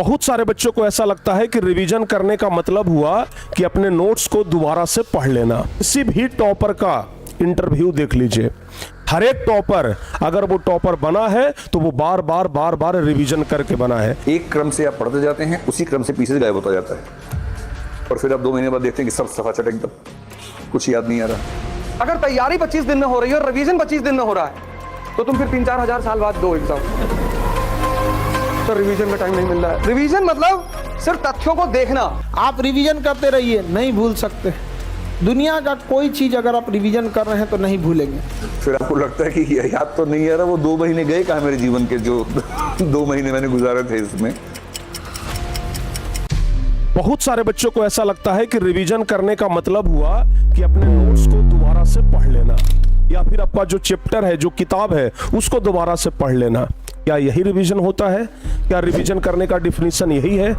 बहुत सारे बच्चों को ऐसा लगता है कि रिवीजन करने का मतलब हुआ कि अपने नोट्स को दोबारा से पढ़ लेना। किसी भी टॉपर का इंटरव्यू देख लीजिए, हर एक टॉपर अगर वो टॉपर बना है तो वो बार बार रिवीजन करके बना है। एक क्रम से आप पढ़ते जाते हैं, उसी क्रम से पीछे गायब होता जाता है और फिर आप 2 महीने बाद देखते हैं कि सब सफाचट एकदम कुछ याद नहीं आ रहा। अगर तैयारी 25 दिन में हो रही है और रिवीजन 25 दिन में हो रहा है तो तुम फिर 3-4 हजार साल बाद दो एग्जाम, तो रिवीजन का टाइम नहीं मिल रहा है। रिवीजन मतलब सिर्फ तथ्यों को देखना। आप रिवीजन करते रहिए, नहीं भूल सकते। दुनिया का कोई चीज अगर आप रिवीजन कर रहे हैं तो नहीं भूलेंगे। फिर आपको लगता है कि याद तो नहीं आ रहा, वो 2 महीने गए कहाँ मेरे जीवन के, जो 2 महीने मैंने गुजारे थे इसमें। बहुत सारे बच्चों को ऐसा लगता है कि रिवीजन करने का मतलब हुआ कि अपने नोट्स को दोबारा से पढ़ लेना, या फिर आपका जो चैप्टर है, जो किताब है, उसको दोबारा से पढ़ लेना। क्या यही रिवीजन होता है? क्या रिवीजन करने का डिफिनीशन यही है?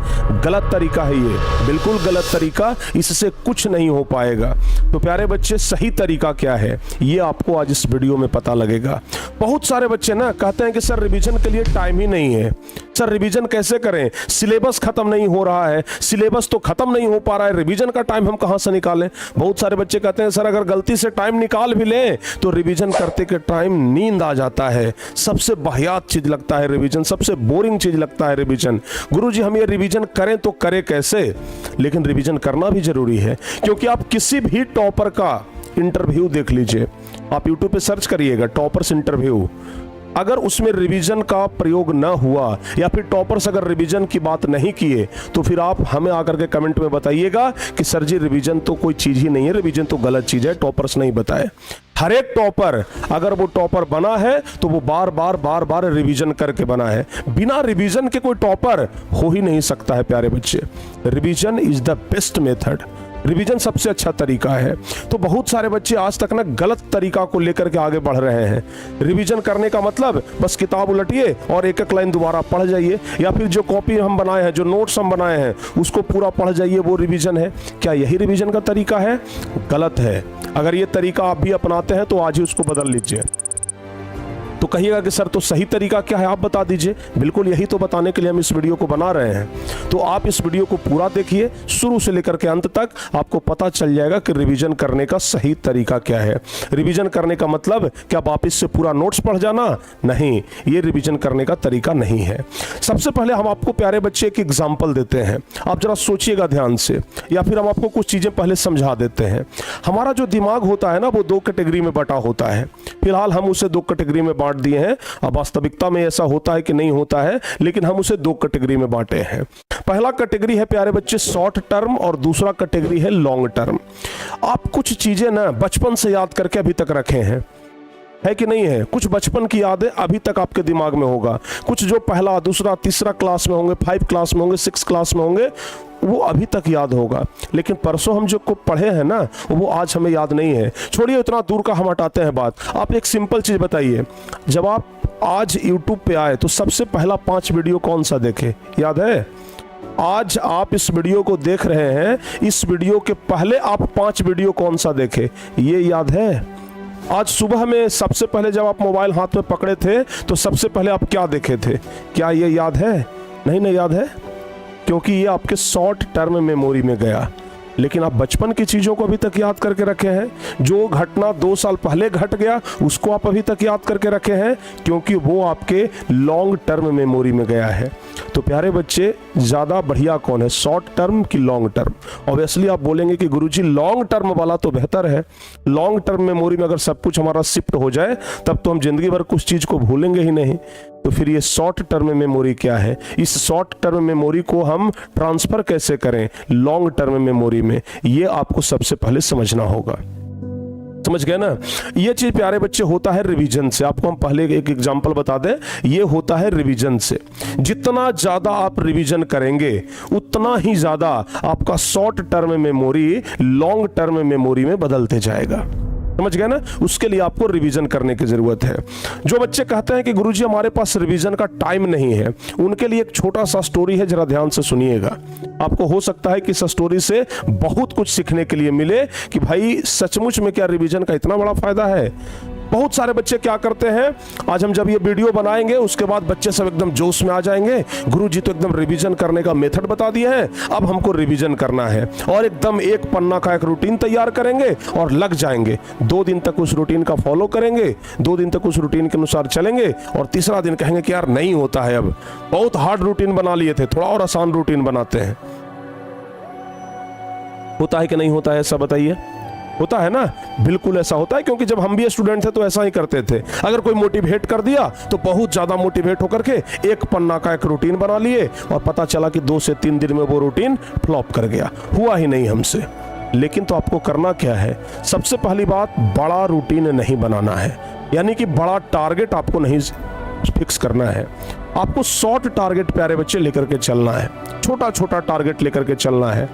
गलत तरीका है ये, बिल्कुल गलत तरीका। इससे कुछ नहीं हो पाएगा। तो प्यारे बच्चे, सही तरीका क्या है ये आपको आज इस वीडियो में पता लगेगा। बहुत सारे बच्चे ना कहते हैं कि सर रिवीजन के लिए टाइम ही नहीं है, सर रिवीजन कैसे करें, सिलेबस खत्म नहीं हो रहा है, सिलेबस तो खत्म नहीं हो पा रहा है, रिवीजन का टाइम हम कहां से निकालें। बहुत सारे बच्चे कहते हैं सर अगर गलती से टाइम निकाल भी लें तो रिवीजन करते के टाइम नींद आ जाता है, सबसे वाहियात चीज लगता है रिवीजन, सबसे बोरिंग चीज लगता है रिवीजन। गुरुजी हम ये रिवीजन करें तो करें कैसे? लेकिन रिवीजन करना भी जरूरी है, क्योंकि आप किसी भी टॉपर का इंटरव्यू देख लीजिए, आप यूट्यूब पे सर्च करिएगा टॉपर्स इंटरव्यू, अगर उसमें रिवीजन का प्रयोग न हुआ या फिर टॉपर्स अगर रिवीजन की बात नहीं किए तो फिर आप हमें आकर के कमेंट में बताइएगा कि सर जी रिवीजन तो कोई चीज ही नहीं है, रिवीजन तो गलत चीज है, टॉपर्स नहीं बताए। हर एक टॉपर अगर वो टॉपर बना है तो वो बार बार रिवीजन करके बना है। बिना रिवीजन के कोई टॉपर हो ही नहीं सकता है प्यारे बच्चे। Revision is the best method, revision सबसे अच्छा तरीका है। तो बहुत सारे बच्चे आज तक ना गलत तरीका को लेकर के आगे बढ़ रहे हैं। रिवीजन करने का मतलब बस किताब उलटिए और एक एक लाइन दोबारा पढ़ जाइए, या फिर जो कॉपी हम बनाए हैं, जो नोट्स हम बनाए हैं उसको पूरा पढ़ जाइए, वो रिवीजन है। क्या यही रिवीजन का तरीका है? गलत है। अगर ये तरीका आप भी अपनाते हैं तो आज ही उसको बदल लीजिए। तो कहिएगा कि सर तो सही तरीका क्या है, आप बता दीजिए। बिल्कुल यही तो बताने के लिए हम इस वीडियो को बना रहे हैं। तो आप इस वीडियो को पूरा देखिए, शुरू से लेकर के अंत तक आपको पता चल जाएगा कि रिवीजन करने का सही तरीका क्या है। रिवीजन करने का मतलब क्या वापस से पूरा नोट्स पढ़ जाना? नहीं, ये रिवीजन करने का तरीका नहीं है। सबसे पहले हम आपको प्यारे बच्चे एक एग्जाम्पल देते हैं, आप जरा सोचिएगा ध्यान से, या फिर हम आपको कुछ चीजें पहले समझा देते हैं। हमारा जो दिमाग होता है ना वो 2 कैटेगरी में बटा होता है। फिलहाल हम उसे 2 कैटेगरी में बांट दिए हैं। अब वास्तविकता में ऐसा होता है कि नहीं होता है, लेकिन हम उसे 2 कैटेगरी में बांटे हैं। पहला कैटेगरी है प्यारे बच्चे शॉर्ट टर्म और दूसरा कैटेगरी है लॉन्ग टर्म। आप कुछ चीजें ना बचपन से याद करके अभी तक रखे हैं, है कि नहीं है? कुछ बचपन की यादें अभी तक आपके दिमाग में होगा, कुछ जो पहला दूसरा तीसरा क्लास में होंगे, 5 क्लास में होंगे, 6 क्लास में होंगे, वो अभी तक याद होगा। लेकिन परसों हम जो को पढ़े हैं ना वो आज हमें याद नहीं है। छोड़िए उतना दूर का हम हटाते हैं बात। आप एक सिंपल चीज बताइए, जब आप आज YouTube पे आए तो सबसे पहला 5 वीडियो कौन सा देखे, याद है? आज आप इस वीडियो को देख रहे हैं, इस वीडियो के पहले आप 5 वीडियो कौन सा देखे, ये याद है? आज सुबह में सबसे पहले जब आप मोबाइल हाथ में पकड़े थे तो सबसे पहले आप क्या देखे थे, क्या ये याद है? नहीं याद है, क्योंकि ये आपके शॉर्ट टर्म मेमोरी में गया। लेकिन आप बचपन की चीज़ों को अभी तक याद करके रखे हैं। जो घटना 2 साल पहले घट गया उसको आप अभी तक याद करके रखे हैं, क्योंकि वो आपके लॉन्ग टर्म मेमोरी में गया है। तो प्यारे बच्चे, ज़्यादा बढ़िया कौन है, शॉर्ट टर्म की लॉन्ग टर्म? ऑब्वियसली आप बोलेंगे कि गुरुजी लॉन्ग टर्म वाला तो बेहतर है। लॉन्ग टर्म मेमोरी में अगर सब कुछ हमारा शिफ्ट हो जाए तब तो हम जिंदगी भर कुछ चीज़ को भूलेंगे ही नहीं। तो फिर ये शॉर्ट टर्म मेमोरी क्या है? इस शॉर्ट टर्म मेमोरी को हम ट्रांसफर कैसे करें लॉन्ग टर्म मेमोरी में, ये आपको सबसे पहले समझना होगा। समझ गए ना? ये चीज प्यारे बच्चे होता है रिवीजन से। आपको हम पहले एक एग्जांपल बता दें, ये होता है रिवीजन से। जितना ज्यादा आप रिवीजन करेंगे उतना ही ज्यादा आपका short term memory long term memory में बदलते जाएगा। समझ गए ना? उसके लिए आपको रिवीजन करने की जरूरत है। जो बच्चे कहते हैं कि गुरुजी हमारे पास रिवीजन का टाइम नहीं है, उनके लिए एक छोटा सा स्टोरी है, जरा ध्यान से सुनिएगा। आपको हो सकता है कि इस स्टोरी से बहुत कुछ सीखने के लिए मिले कि भाई सचमुच में क्या रिवीजन का इतना बड़ा फायदा है। बहुत सारे बच्चे क्या करते हैं, आज हम जब ये वीडियो बनाएंगे उसके बाद बच्चे सब एकदम जोश में आ जाएंगे, गुरुजी तो एकदम रिवीजन करने का मेथड बता दिए हैं, अब हमको रिवीजन करना है, और एकदम एक पन्ना का एक रूटीन तैयार करेंगे और लग जाएंगे। 2 दिन तक उस रूटीन का फॉलो करेंगे, 2 दिन तक उस रूटीन के अनुसार चलेंगे, और तीसरा दिन कहेंगे कि यार नहीं होता है, अब बहुत हार्ड रूटीन बना लिए थे, थोड़ा और आसान रूटीन बनाते हैं। होता है कि नहीं होता है, ऐसा बताइए? होता है ना, बिल्कुल ऐसा होता है, क्योंकि जब हम भी स्टूडेंट थे तो ऐसा ही करते थे। अगर कोई मोटिवेट कर दिया तो बहुत ज्यादा मोटिवेट होकर के एक पन्ना का एक रूटीन बना लिए, और पता चला कि 2 से 3 दिन में वो रूटीन फ्लॉप कर गया, हुआ ही नहीं हमसे। लेकिन तो आपको करना क्या है, सबसे पहली बात, बड़ा रूटीन नहीं बनाना है, यानी कि बड़ा टारगेट आपको नहीं फिक्स करना है, आपको शॉर्ट टारगेट प्यारे बच्चे लेकर के चलना है, छोटा छोटा टारगेट लेकर के चलना है,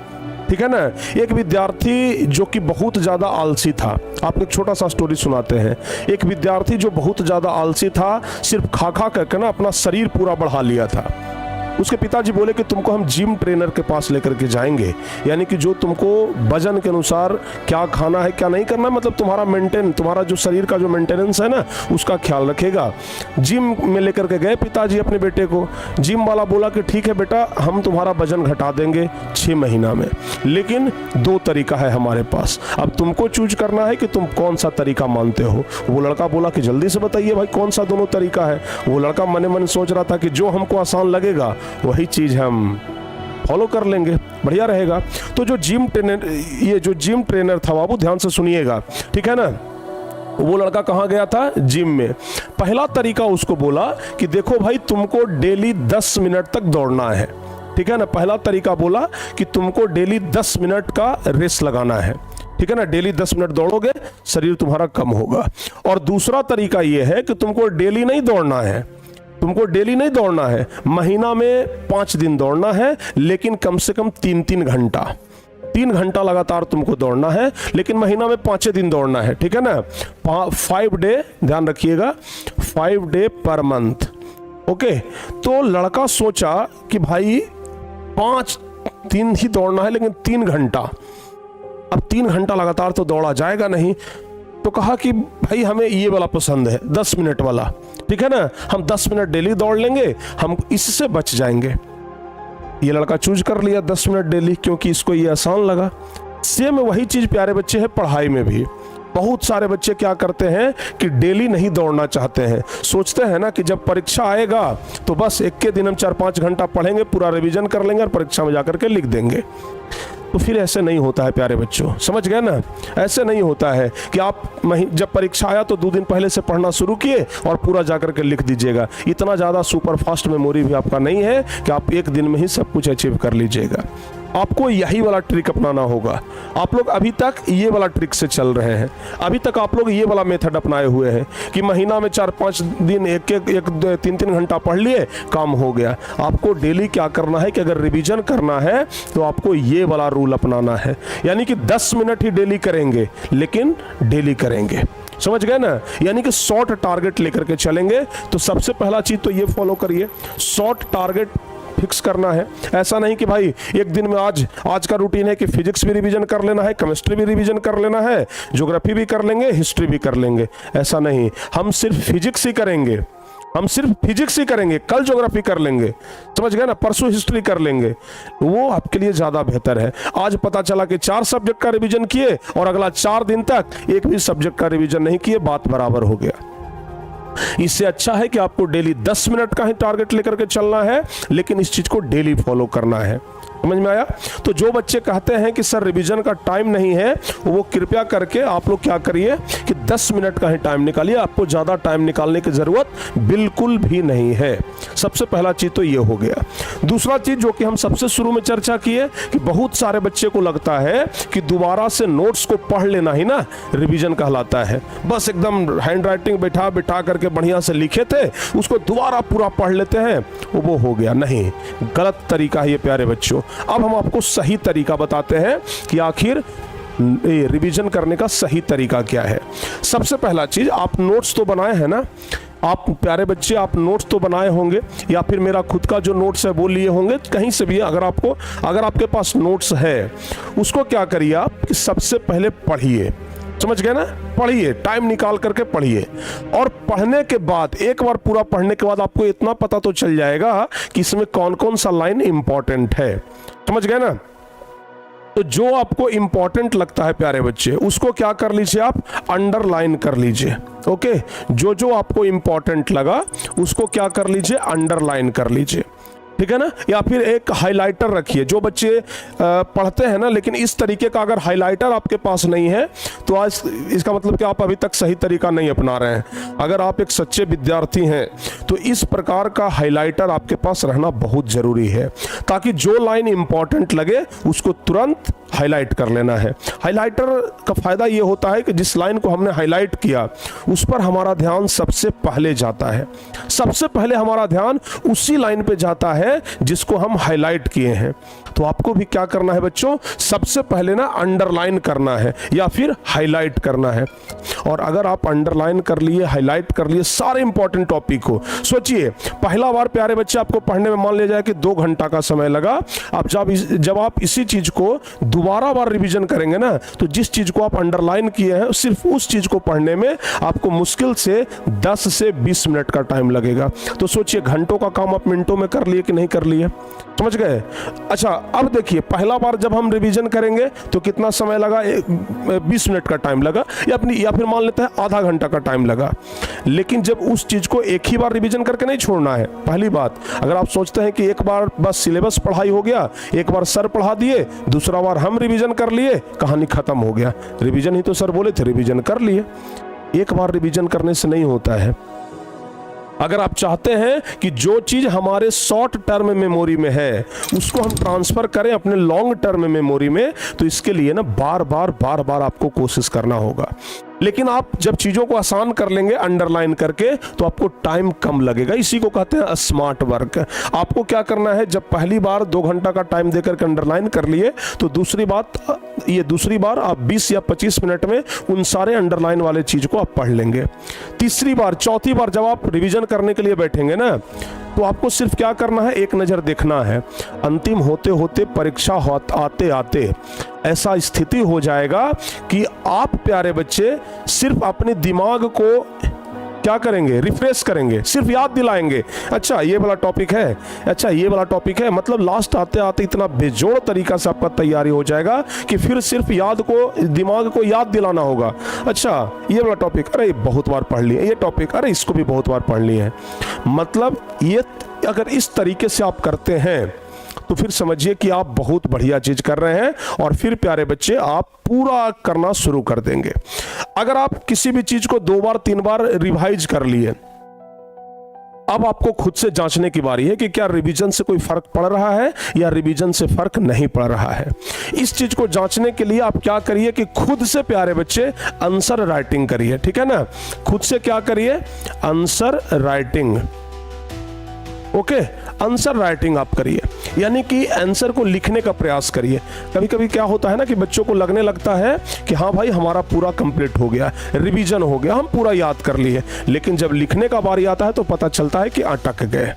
ठीक है ना। एक विद्यार्थी जो कि बहुत ज्यादा आलसी था, आपको एक छोटा सा स्टोरी सुनाते हैं। एक विद्यार्थी जो बहुत ज्यादा आलसी था, सिर्फ खा खा करके ना अपना शरीर पूरा बढ़ा लिया था। उसके पिताजी बोले कि तुमको हम जिम ट्रेनर के पास लेकर के जाएंगे, यानी कि जो तुमको वजन के अनुसार क्या खाना है क्या नहीं करना है, मतलब तुम्हारा जो शरीर का जो मेंटेनेंस है ना उसका ख्याल रखेगा। जिम में लेकर के गए पिताजी अपने बेटे को। जिम वाला बोला कि ठीक है बेटा, हम तुम्हारा वजन घटा देंगे 6 महीना में, लेकिन 2 तरीका है हमारे पास, अब तुमको चूज करना है कि तुम कौन सा तरीका मानते हो। वो लड़का बोला कि जल्दी से बताइए भाई कौन सा दोनों तरीका है। वो लड़का मने मन सोच रहा था कि जो हमको आसान लगेगा वही चीज हम फॉलो कर लेंगे, बढ़िया रहेगा। तो जो जिम ट्रेनर था, बाबू ध्यान से सुनिएगा, ठीक है ना। वो लड़का कहाँ गया था, जिम में। पहला तरीका उसको बोला कि देखो भाई तुमको डेली 10 मिनट तक दौड़ना है, ठीक है ना। पहला तरीका बोला कि तुमको डेली 10 मिनट का रेस लगाना है, ठीक है ना। डेली 10 मिनट दौड़ोगे शरीर तुम्हारा कम होगा। और दूसरा तरीका यह है कि तुमको डेली नहीं दौड़ना है, तुमको डेली नहीं दौड़ना है, महीना में 5 दिन दौड़ना है, लेकिन कम से कम 3-3 घंटा, 3 घंटा लगातार तुमको दौड़ना है, लेकिन महीना में 5 दिन दौड़ना है, ठीक है ना। 5 डे, ध्यान रखिएगा, 5 डे पर मंथ, ओके। तो लड़का सोचा कि भाई 5 दिन ही दौड़ना है, लेकिन 3 घंटा, अब 3 घंटा लगातार तो दौड़ा जाएगा नहीं। तो कहा कि भाई हमें ये वाला पसंद है, 10 मिनट वाला, ठीक है ना। हम 10 मिनट डेली दौड़ लेंगे, हम इससे बच जाएंगे। ये लड़का चूज कर लिया 10 मिनट डेली, क्योंकि इसको ये आसान लगा। सेम वही चीज प्यारे बच्चे है पढ़ाई में भी। बहुत सारे बच्चे क्या करते हैं कि डेली नहीं दौड़ना चाहते हैं, सोचते हैं ना कि जब परीक्षा आएगा तो बस एक के दिन हम 4-5 घंटा पढ़ेंगे, पूरा रिवीजन कर लेंगे और परीक्षा में जाकर के लिख देंगे। तो फिर ऐसे नहीं होता है प्यारे बच्चों, समझ गए ना। ऐसे नहीं होता है कि आप जब परीक्षा आया तो 2 दिन पहले से पढ़ना शुरू किए और पूरा जाकर के लिख दीजिएगा। इतना ज़्यादा सुपर फास्ट मेमोरी भी आपका नहीं है कि आप एक दिन में ही सब कुछ अचीव कर लीजिएगा। आपको यही वाला ट्रिक अपनाना होगा। आप लोग अभी तक ये वाला ट्रिक से चल रहे हैं, अभी तक आप लोग ये वाला मेथड अपनाए हुए हैं कि महीना में 4-5 दिन एक 3-3 घंटा पढ़ लिए, काम हो गया। आपको डेली क्या करना है कि अगर रिवीजन करना है तो आपको ये वाला रूल अपनाना है, यानी कि 10 मिनट ही डेली करेंगे, लेकिन डेली करेंगे, समझ गए ना। यानी कि शॉर्ट टारगेट लेकर के चलेंगे। तो सबसे पहला चीज तो ये फॉलो करिए, शॉर्ट टारगेट फिक्स करना है। ऐसा नहीं कि भाई एक दिन में आज का रूटीन है कि फिजिक्स भी रिवीजन कर लेना है, केमिस्ट्री भी रिवीजन कर लेना है, ज्योग्राफी भी कर लेंगे, हिस्ट्री भी कर लेंगे। ऐसा नहीं, हम सिर्फ फिजिक्स ही करेंगे, हम सिर्फ फिजिक्स ही करेंगे, कल ज्योग्राफी कर लेंगे, समझ गए ना, परसों हिस्ट्री कर लेंगे, वो आपके लिए ज्यादा बेहतर है। आज पता चला कि 4 सब्जेक्ट का रिवीजन किए और अगला 4 दिन तक एक भी सब्जेक्ट का रिवीजन नहीं किए, बात बराबर हो गया। इससे अच्छा है कि आपको डेली 10 मिनट का ही टारगेट लेकर के चलना है, लेकिन इस चीज को डेली फॉलो करना है। समझ में आया। तो जो बच्चे कहते हैं कि सर रिवीजन का टाइम नहीं है, वो कृपया करके आप लोग क्या करिए कि 10 मिनट का ही टाइम निकालिए। आपको ज़्यादा टाइम निकालने की ज़रूरत बिल्कुल भी नहीं है। सबसे पहला चीज़ तो ये हो गया। दूसरा चीज़ जो कि हम सबसे शुरू में चर्चा किए कि बहुत सारे बच्चे को लगता है कि दोबारा से नोट्स को पढ़ लेना ही ना रिवीजन कहलाता है। बस एकदम हैंड राइटिंग बैठा करके बढ़िया से लिखे थे, उसको दोबारा पूरा पढ़ लेते हैं, वो हो गया। नहीं, गलत तरीका है ये प्यारे बच्चों। अब हम आपको सही तरीका बताते हैं कि आखिर रिवीजन करने का सही तरीका क्या है। सबसे पहला चीज, आप नोट्स तो बनाए हैं ना, आप प्यारे बच्चे आप नोट्स तो बनाए होंगे या फिर मेरा खुद का जो नोट्स है वो लिए होंगे कहीं से भी। अगर आपके पास नोट्स है, उसको क्या करिए आप कि सबसे पहले पढ़िए। समझ गए ना? पढ़िए, टाइम निकाल करके पढ़िए। और पढ़ने के बाद, एक बार पूरा पढ़ने के बाद आपको इतना पता तो चल जाएगा कि इसमें कौन कौन सा लाइन इंपॉर्टेंट है। समझ गए ना? तो जो आपको इंपॉर्टेंट लगता है प्यारे बच्चे, उसको क्या कर लीजिए, आप अंडरलाइन कर लीजिए। ओके, जो जो आपको इंपॉर्टेंट लगा उसको क्या कर लीजिए, अंडरलाइन कर लीजिए। ठीक है ना? या फिर एक हाइलाइटर रखिए। जो बच्चे पढ़ते हैं ना, लेकिन इस तरीके का अगर हाइलाइटर आपके पास नहीं है तो आज इसका मतलब कि आप अभी तक सही तरीका नहीं अपना रहे हैं। अगर आप एक सच्चे विद्यार्थी हैं तो इस प्रकार का हाइलाइटर आपके पास रहना बहुत ज़रूरी है, ताकि जो लाइन इंपॉर्टेंट लगे उसको तुरंत हाईलाइट कर लेना है। हाइलाइटर का फ़ायदा ये होता है कि जिस लाइन को हमने हाईलाइट किया उस पर हमारा ध्यान सबसे पहले जाता है। सबसे पहले हमारा ध्यान उसी लाइन पे जाता है जिसको हम हाईलाइट किए हैं। तो आपको भी क्या करना है बच्चों, सबसे पहले ना अंडरलाइन करना है या फिर हाईलाइट करना है। और अगर आप अंडरलाइन कर लिए, हाईलाइट कर लिए सारे इंपॉर्टेंट टॉपिक को, सोचिए पहला बार प्यारे बच्चे आपको पढ़ने में मान लिया जाए कि 2 घंटा का समय लगा। अब जब आप इसी चीज को दोबारा बार रिवीजन करेंगे ना, तो जिस चीज को आप अंडरलाइन किए हैं सिर्फ उस चीज को पढ़ने में आपको मुश्किल से 10 से 20 मिनट का टाइम लगेगा। तो सोचिए घंटों का काम आप मिनटों में कर लिए कि नहीं कर लिए। समझ गए? अच्छा, अब देखिए पहला बार जब हम रिवीजन करेंगे तो कितना समय लगा, 20 मिनट का टाइम लगा, या फिर मान लेते हैं आधा घंटा का टाइम लगा। लेकिन जब उस चीज को एक ही बार रिवीजन करके नहीं छोड़ना है। पहली बात, अगर आप सोचते हैं कि एक बार बस सिलेबस पढ़ाई हो गया, एक बार सर पढ़ा दिए, दूसरा बार हम रिवीजन कर लिए, कहानी खत्म हो गया। रिवीजन ही तो सर बोले थे, रिवीजन कर लिए। एक बार रिवीजन करने से नहीं होता है। अगर आप चाहते हैं कि जो चीज हमारे शॉर्ट टर्म मेमोरी में है उसको हम ट्रांसफर करें अपने लॉन्ग टर्म मेमोरी में, तो इसके लिए ना बार बार आपको कोशिश करना होगा। लेकिन आप जब चीजों को आसान कर लेंगे अंडरलाइन करके, तो आपको टाइम कम लगेगा। इसी को कहते हैं स्मार्ट वर्क। आपको क्या करना है, जब पहली बार 2 घंटा का टाइम देकर के अंडरलाइन कर लिए, तो दूसरी बार आप 20 या 25 मिनट में उन सारे अंडरलाइन वाले चीज को आप पढ़ लेंगे। तीसरी बार, चौथी बार जब आप रिवीजन करने के लिए बैठेंगे ना, तो आपको सिर्फ क्या करना है, एक नज़र देखना है। अंतिम होते होते, परीक्षा आते आते ऐसा स्थिति हो जाएगा कि आप प्यारे बच्चे सिर्फ अपने दिमाग को क्या करेंगे, रिफ्रेश करेंगे, सिर्फ याद दिलाएंगे। अच्छा ये वाला टॉपिक है, अच्छा ये वाला टॉपिक है, मतलब लास्ट आते आते इतना बेजोड़ तरीका से आपका तैयारी हो जाएगा कि फिर सिर्फ दिमाग को याद दिलाना होगा। अच्छा ये वाला टॉपिक, अरे बहुत बार पढ़ लिए, ये टॉपिक, अरे इसको भी बहुत बार पढ़ लिए हैं। मतलब ये अगर इस तरीके से आप करते हैं तो फिर समझिए कि आप बहुत बढ़िया चीज कर रहे हैं, और फिर प्यारे बच्चे आप पूरा करना शुरू कर देंगे। अगर आप किसी भी चीज को 2 बार 3 बार रिवाइज कर लिए, अब आपको खुद से जांचने की बारी है कि क्या रिवीजन से कोई फर्क पड़ रहा है या रिवीजन से फर्क नहीं पड़ रहा है। इस चीज को जांचने के लिए आप क्या करिए कि खुद से प्यारे बच्चे आंसर राइटिंग करिए। ठीक है ना? खुद से क्या करिए, answer writing. Okay, answer writing आप करिए, यानी कि आंसर को लिखने का प्रयास करिए। कभी कभी क्या होता है ना कि बच्चों को लगने लगता है कि हाँ भाई हमारा पूरा कंप्लीट हो गया, रिवीजन हो गया, हम पूरा याद कर लिए, लेकिन जब लिखने का बारी आता है तो पता चलता है कि अटक गए।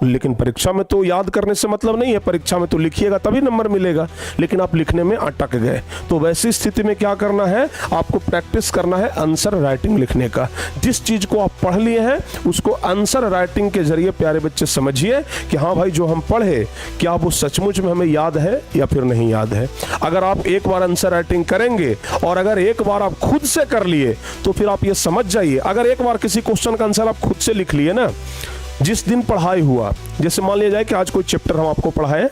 लेकिन परीक्षा में तो याद करने से मतलब नहीं है, परीक्षा में तो लिखिएगा तभी नंबर मिलेगा, लेकिन आप लिखने में अटक गए। तो वैसी स्थिति में क्या करना है, आपको प्रैक्टिस करना है आंसर राइटिंग लिखने का। जिस चीज को आप पढ़ लिए हैं उसको आंसर राइटिंग के जरिए प्यारे बच्चे समझिए कि हाँ भाई जो हम पढ़े क्या वो सचमुच में हमें याद है या फिर नहीं याद है। अगर आप एक बार आंसर राइटिंग करेंगे और अगर एक बार आप खुद से कर लिए तो फिर आप ये समझ जाइए, अगर एक बार किसी क्वेश्चन का आंसर आप खुद से लिख लिए ना, जिस दिन पढ़ाई हुआ, जैसे मान लिया जाए कि आज कोई चैप्टर हम आपको पढ़ाए,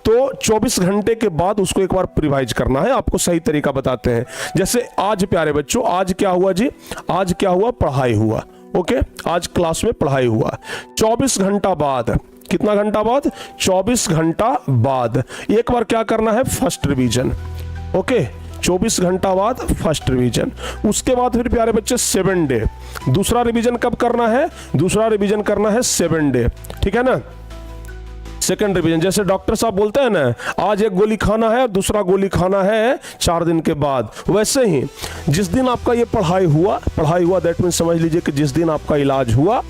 तो 24 घंटे के बाद उसको एक बार रिवाइज करना है। आपको सही तरीका बताते हैं। जैसे आज प्यारे बच्चों, आज क्या हुआ जी, आज क्या हुआ, पढ़ाई हुआ। ओके, आज क्लास में पढ़ाई हुआ। 24 घंटा बाद, कितना घंटा बाद, 24 घंटा बाद एक बार क्या करना है, फर्स्ट रिवीजन। ओके, 24 घंटा बाद फर्स्ट रिवीजन। उसके बाद फिर प्यारे बच्चे 7 डे, दूसरा रिवीजन कब करना है, दूसरा रिवीजन करना है 7 डे। ठीक है ना? सेकंड रिवीजन, जैसे डॉक्टर साहब बोलते हैं ना, आज एक गोली खाना है और दूसरा गोली खाना है 4 दिन के बाद, वैसे ही जिस दिन आपका ये पढ़ाई हुआ दैट मीन समझ लीजिए कि जिस दिन आपका इलाज हुआ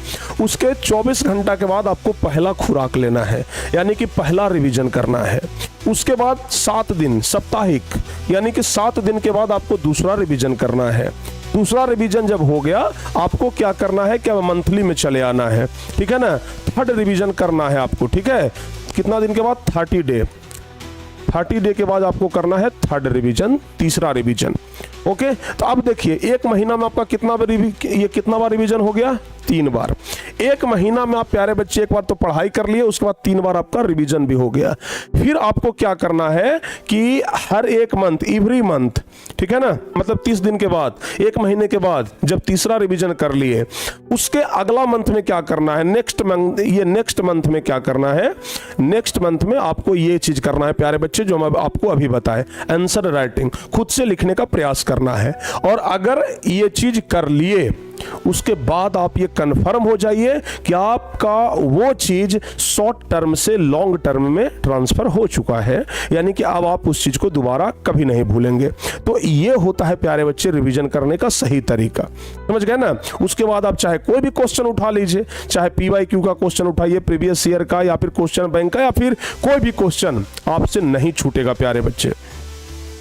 उसके 24 घंटा के बाद आपको पहला खुराक लेना है, यानी कि पहला रिवीजन करना है। उसके बाद 7 दिन साप्ताहिक, यानी कि 7 दिन के बाद आपको दूसरा रिवीजन करना है। दूसरा रिवीजन जब हो गया, आपको क्या करना है, क्या मंथली में चले आना है, ठीक है ना। थर्ड रिवीजन करना है आपको, ठीक है। कितना दिन के बाद? 30 डे। 30 डे के बाद आपको करना है थर्ड रिवीजन, तीसरा रिवीजन। ओके, तो अब देखिए 1 महीना में आपका कितना बार रिवीजन हो गया? 3 बार। 1 महीना में आप प्यारे बच्चे एक बार तो पढ़ाई कर लिए, उसके बाद 3 बार आपका रिवीजन भी हो गया। फिर आपको क्या करना है कि हर एक मंथ, एवरी मंथ, ठीक है ना, मतलब 30 दिन के बाद, 1 महीने के बाद जब तीसरा रिवीजन कर लिए, उसके अगला मंथ में क्या करना है, नेक्स्ट मंथ में क्या करना है, नेक्स्ट मंथ में आपको ये चीज करना है प्यारे बच्चे, जो मैं आपको अभी बताए, आंसर राइटिंग, खुद से लिखने का प्रयास करना है। और अगर ये चीज कर लिए, उसके बाद आप ये कंफर्म हो जाइए कि आपका वो चीज शॉर्ट टर्म से लॉन्ग टर्म में ट्रांसफर हो चुका है, यानी कि अब आप उस चीज को दोबारा कभी नहीं भूलेंगे। तो ये होता है प्यारे बच्चे रिवीजन करने का सही तरीका, समझ गए ना। उसके बाद आप चाहे कोई भी क्वेश्चन उठा लीजिए, चाहे PYQ का क्वेश्चन उठाइए, प्रीवियस ईयर का, या फिर क्वेश्चन बैंक का, या फिर कोई भी क्वेश्चन आपसे नहीं छूटेगा प्यारे बच्चे,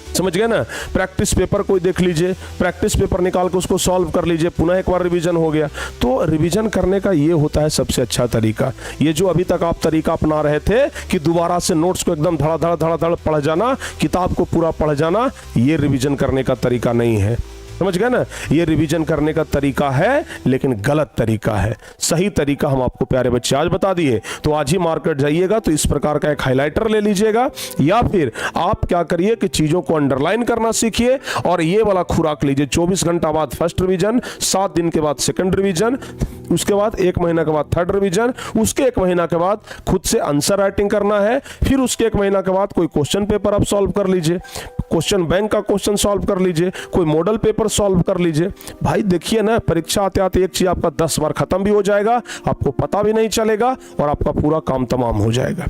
समझ गए ना। प्रैक्टिस पेपर कोई देख लीजिए, प्रैक्टिस पेपर निकाल के उसको सॉल्व कर लीजिए, पुनः एक बार रिवीजन हो गया। तो रिवीजन करने का ये होता है सबसे अच्छा तरीका। ये जो अभी तक आप तरीका अपना रहे थे कि दोबारा से नोट्स को एकदम धड़ाधड़ पढ़ जाना, किताब को पूरा पढ़ जाना, ये रिवीजन करने का तरीका नहीं है, समझ गए ना। ये रिवीजन करने का तरीका है, लेकिन गलत तरीका है। सही तरीका हम आपको प्यारे बच्चे आज बता दिए। तो आज ही मार्केट जाइएगा तो इस प्रकार का एक हाइलाइटर ले लीजिएगा, या फिर आप क्या करिए कि चीजों को अंडरलाइन करना सीखिए, और ये वाला खुराक लीजिए। 24 घंटा बाद फर्स्ट रिवीजन, 7 दिन के बाद सेकंड रिवीजन, उसके बाद 1 महीना के बाद थर्ड रिवीजन, उसके 1 महीना के बाद खुद से आंसर राइटिंग करना है, फिर उसके 1 महीना के बाद कोई क्वेश्चन पेपर आप सॉल्व कर लीजिए, क्वेश्चन बैंक का क्वेश्चन सॉल्व कर लीजिए, कोई मॉडल पेपर सॉल्व कर लीजिए। भाई देखिए ना, परीक्षा आते आते एक चीज आपका 10 बार खत्म भी हो जाएगा, आपको पता भी नहीं चलेगा, और आपका पूरा काम तमाम हो जाएगा,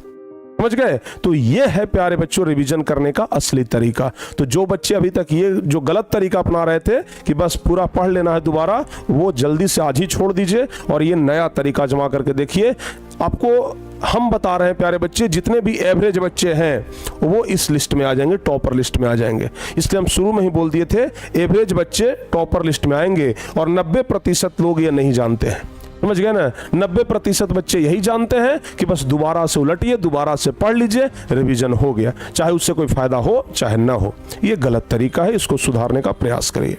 समझ गए। तो ये है प्यारे बच्चों रिवीजन करने का असली तरीका। तो जो बच्चे अभी तक ये जो गलत तरीका अपना रहे थे कि बस पूरा पढ़ लेना है दोबारा, वो जल्दी से आज ही छोड़ दीजिए और ये नया तरीका जमा करके देखिए। आपको हम बता रहे हैं प्यारे बच्चे, जितने भी एवरेज बच्चे हैं वो इस लिस्ट में आ जाएंगे, टॉपर लिस्ट में आ जाएंगे। इसलिए हम शुरू में ही बोल दिए थे एवरेज बच्चे टॉपर लिस्ट में आएंगे, और 90% लोग ये नहीं जानते हैं, समझ गए ना। 90% बच्चे यही जानते हैं कि बस दोबारा से उलटिए, दोबारा से पढ़ लीजिए, रिवीजन हो गया, चाहे उससे कोई फायदा हो चाहे ना हो। ये गलत तरीका है, इसको सुधारने का प्रयास करिए।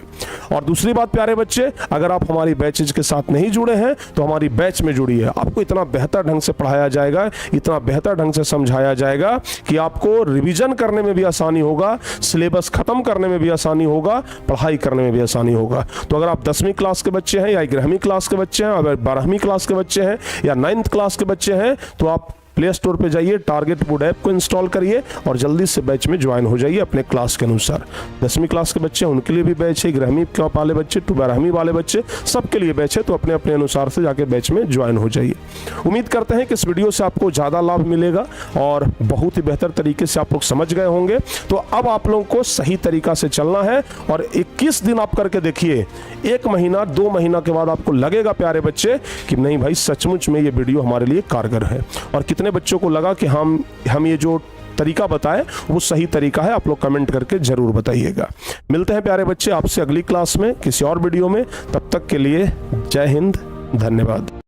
और दूसरी बात प्यारे बच्चे, अगर आप हमारी बैचेज के साथ नहीं जुड़े हैं तो हमारी बैच में जुड़िए। आपको इतना बेहतर ढंग से पढ़ाया जाएगा, इतना बेहतर ढंग से समझाया जाएगा कि आपको रिवीजन करने में भी आसानी होगा, सिलेबस खत्म करने में भी आसानी होगा, पढ़ाई करने में भी आसानी होगा। तो अगर आप 10वीं क्लास के बच्चे हैं, या 11वीं क्लास के बच्चे हैं, अगर 12वीं क्लास के बच्चे हैं, या 9th क्लास के बच्चे हैं, तो आप प्ले स्टोर पे जाइए, टारगेट वुड ऐप को इंस्टॉल करिए और जल्दी से बैच में ज्वाइन हो जाइए अपने क्लास के अनुसार। 10वीं क्लास के बच्चे हैं उनके लिए भी बैच है, 11वीं वाले बच्चे, 12वीं वाले बच्चे, सबके लिए बैच है। तो अपने अपने अनुसार से जाके बैच में ज्वाइन हो जाइए। उम्मीद करते हैं कि इस वीडियो से आपको ज़्यादा लाभ मिलेगा और बहुत ही बेहतर तरीके से आप लोग समझ गए होंगे। तो अब आप लोगों को सही तरीका से चलना है, और 21 दिन आप करके देखिए, 1 महीना 2 महीना के बाद आपको लगेगा प्यारे बच्चे कि नहीं भाई सचमुच में ये वीडियो हमारे लिए कारगर है। और कितने बच्चों को लगा कि हम ये जो तरीका बताएं वो सही तरीका है, आप लोग कमेंट करके जरूर बताइएगा। मिलते हैं प्यारे बच्चे आपसे अगली क्लास में किसी और वीडियो में। तब तक के लिए जय हिंद, धन्यवाद।